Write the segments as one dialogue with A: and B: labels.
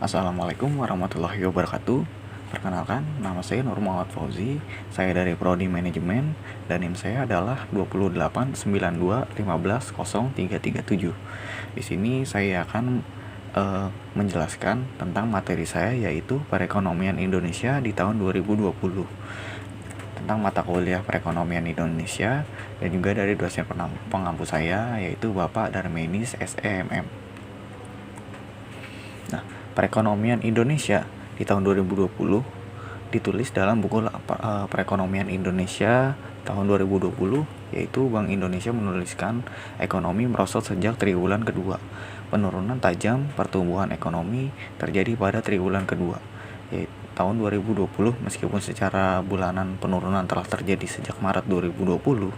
A: Assalamualaikum warahmatullahi wabarakatuh. Perkenalkan, nama saya Nur Muhammad Fauzi. Saya dari Prodi Manajemen dan NIM saya adalah 2892150337. Di sini saya akan menjelaskan tentang materi saya, yaitu perekonomian Indonesia di tahun 2020. Tentang mata kuliah perekonomian Indonesia dan juga dari dosen pengampu saya, yaitu Bapak Darmenis SEMM. Nah, perekonomian Indonesia di tahun 2020 ditulis dalam buku Perekonomian Indonesia tahun 2020, yaitu Bank Indonesia menuliskan ekonomi merosot sejak triwulan kedua. Penurunan tajam pertumbuhan ekonomi terjadi pada triwulan kedua, yaitu tahun 2020. Meskipun secara bulanan penurunan telah terjadi sejak Maret 2020,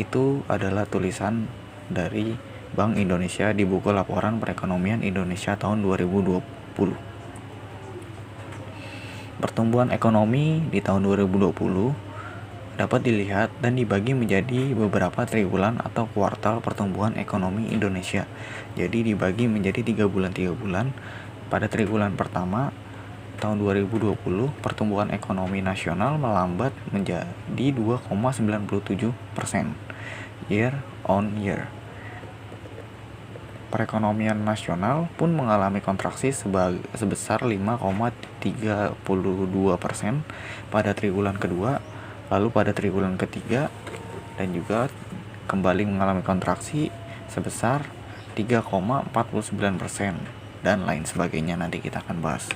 A: itu adalah tulisan dari Bank Indonesia di buku Laporan Perekonomian Indonesia tahun 2020. Pertumbuhan ekonomi di tahun 2020 dapat dilihat dan dibagi menjadi beberapa triwulan atau kuartal pertumbuhan ekonomi Indonesia. Jadi dibagi menjadi 3 bulan. Pada triwulan pertama tahun 2020, pertumbuhan ekonomi nasional melambat menjadi 2,97% year on year. Perekonomian nasional pun mengalami kontraksi sebesar 5,32% pada triwulan kedua, lalu pada triwulan ketiga, dan juga kembali mengalami kontraksi sebesar 3,49%, dan lain sebagainya. Nanti kita akan bahas.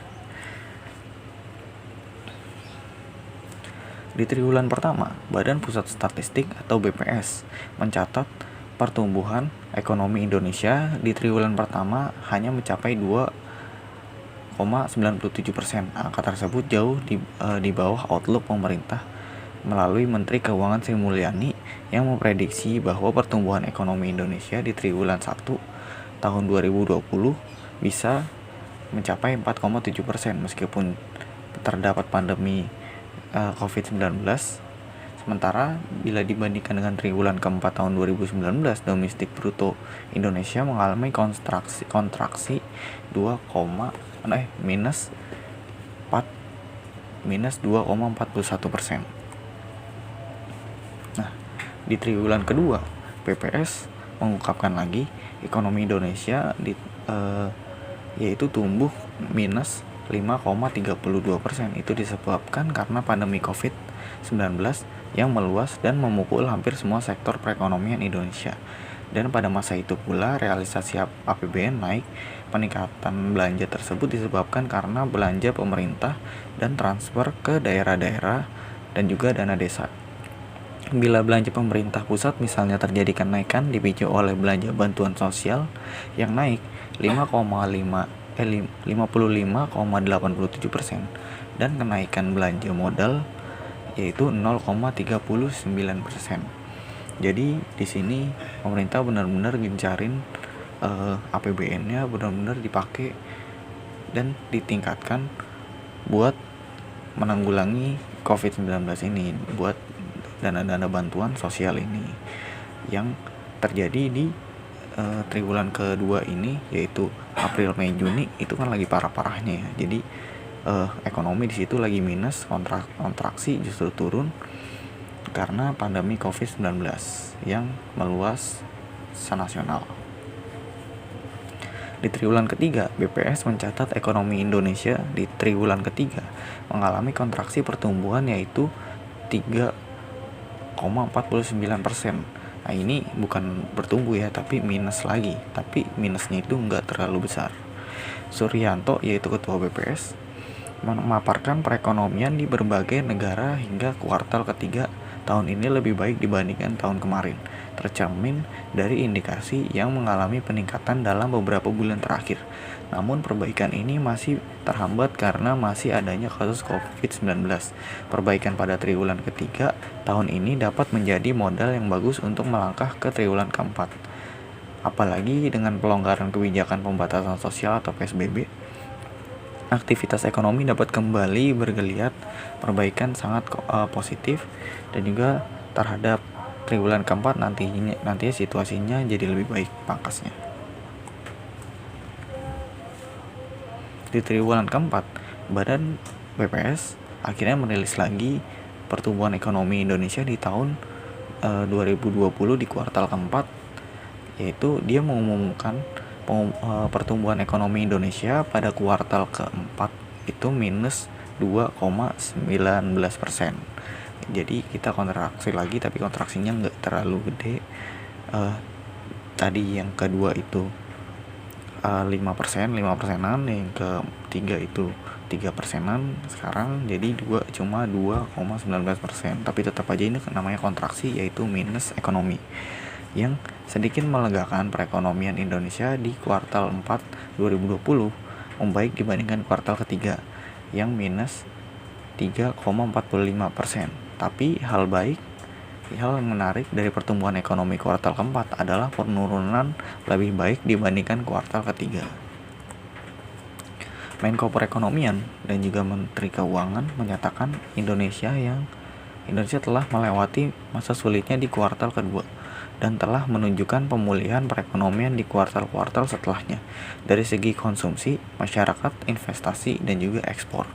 A: Di triwulan pertama, Badan Pusat Statistik atau BPS mencatat pertumbuhan ekonomi Indonesia di triwulan pertama hanya mencapai 2,97%. Angka tersebut jauh di bawah outlook pemerintah melalui Menteri Keuangan Sri Mulyani yang memprediksi bahwa pertumbuhan ekonomi Indonesia di triwulan 1 tahun 2020 bisa mencapai 4,7% meskipun terdapat pandemi COVID-19. Sementara bila dibandingkan dengan triwulan keempat tahun 2019, domestik bruto Indonesia mengalami kontraksi minus 2,41%. Nah, di triwulan kedua, BPS mengungkapkan lagi ekonomi Indonesia yaitu tumbuh minus 5,32%. Itu disebabkan karena pandemi COVID-19 yang meluas dan memukul hampir semua sektor perekonomian Indonesia. Dan pada masa itu pula realisasi APBN naik. Peningkatan belanja tersebut disebabkan karena belanja pemerintah dan transfer ke daerah-daerah dan juga dana desa. Bila belanja pemerintah pusat misalnya terjadi kenaikan dipicu oleh belanja bantuan sosial yang naik 55,87% dan kenaikan belanja modal yaitu 0,39%. Jadi di sini pemerintah benar-benar gencarin APBN-nya benar-benar dipakai dan ditingkatkan buat menanggulangi COVID-19 ini, buat dana-dana bantuan sosial ini yang terjadi di triwulan kedua ini, yaitu April, Mei, Juni. Itu kan lagi parah-parahnya ya. Jadi ekonomi di situ lagi minus, kontraksi justru turun karena pandemi COVID-19 yang meluas senasional. Di triwulan ketiga, BPS mencatat ekonomi Indonesia di triwulan ketiga mengalami kontraksi pertumbuhan yaitu 3,49%. Nah, ini bukan bertumbuh ya, tapi minus lagi. Tapi minusnya itu nggak terlalu besar. Suryanto, yaitu ketua BPS, memaparkan perekonomian di berbagai negara hingga kuartal ketiga tahun ini lebih baik dibandingkan tahun kemarin, tercermin dari indikasi yang mengalami peningkatan dalam beberapa bulan terakhir. Namun perbaikan ini masih terhambat karena masih adanya kasus COVID-19. Perbaikan pada triwulan ketiga tahun ini dapat menjadi modal yang bagus untuk melangkah ke triwulan keempat. Apalagi dengan pelonggaran kebijakan pembatasan sosial atau PSBB, aktivitas ekonomi dapat kembali bergeliat. Perbaikan sangat positif dan juga terhadap triwulan keempat nantinya situasinya jadi lebih baik pangkasnya. Di triwulan keempat, Badan BPS akhirnya merilis lagi pertumbuhan ekonomi Indonesia di tahun 2020 di kuartal keempat, yaitu dia mengumumkan pertumbuhan ekonomi Indonesia pada kuartal keempat itu minus 2,19%. Jadi kita kontraksi lagi, tapi kontraksinya nggak terlalu gede. Tadi yang kedua itu 5%, 5%an, yang ketiga itu 3%an, sekarang jadi cuma 2,19%. Tapi tetap aja ini namanya kontraksi, yaitu minus ekonomi, yang sedikit melegakan perekonomian Indonesia di kuartal 4 2020 membaik dibandingkan kuartal ketiga yang minus 3,45%. Tapi hal yang menarik dari pertumbuhan ekonomi kuartal keempat adalah penurunan lebih baik dibandingkan kuartal ketiga. Menko Perekonomian dan juga Menteri Keuangan menyatakan Indonesia telah melewati masa sulitnya di kuartal kedua dan telah menunjukkan pemulihan perekonomian di kuartal-kuartal setelahnya dari segi konsumsi, masyarakat, investasi, dan juga ekspor.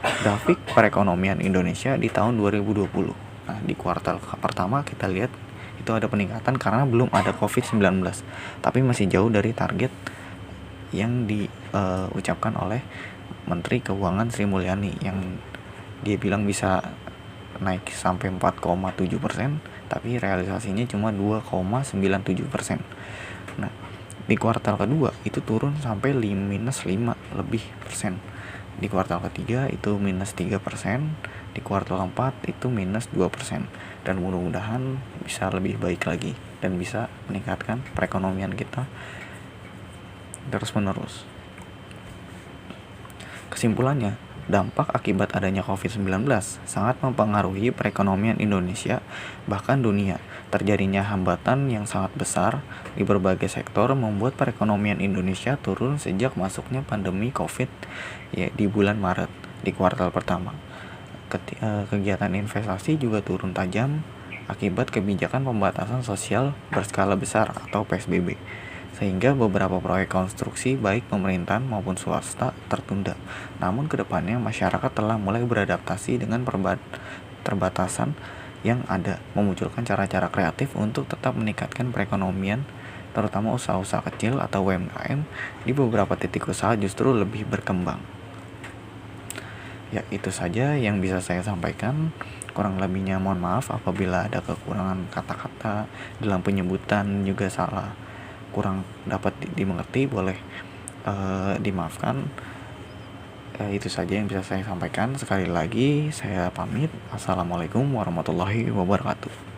A: Grafik perekonomian Indonesia di tahun 2020. Nah, di kuartal pertama kita lihat itu ada peningkatan karena belum ada COVID-19, tapi masih jauh dari target yang diucapkan oleh Menteri Keuangan Sri Mulyani, yang dia bilang bisa naik sampai 4,7%, tapi realisasinya cuma 2,97%. Nah, di kuartal kedua itu turun sampai minus 5 lebih persen. Di kuartal ketiga itu minus 3%, di kuartal keempat itu minus 2%, dan mudah-mudahan bisa lebih baik lagi dan bisa meningkatkan perekonomian kita terus menerus. Kesimpulannya, dampak akibat adanya COVID-19 sangat mempengaruhi perekonomian Indonesia, bahkan dunia. Terjadinya hambatan yang sangat besar di berbagai sektor membuat perekonomian Indonesia turun sejak masuknya pandemi COVID di bulan Maret di kuartal pertama. Kegiatan investasi juga turun tajam akibat kebijakan pembatasan sosial berskala besar atau PSBB, sehingga beberapa proyek konstruksi baik pemerintahan maupun swasta tertunda. Namun kedepannya masyarakat telah mulai beradaptasi dengan terbatasan yang ada, memunculkan cara-cara kreatif untuk tetap meningkatkan perekonomian, terutama usaha-usaha kecil atau UMKM di beberapa titik usaha justru lebih berkembang. Ya, itu saja yang bisa saya sampaikan. Kurang lebihnya mohon maaf apabila ada kekurangan kata-kata dalam penyebutan, juga salah, kurang dapat dimengerti, boleh dimaafkan. Itu saja yang bisa saya sampaikan. Sekali lagi saya pamit. Assalamualaikum warahmatullahi wabarakatuh.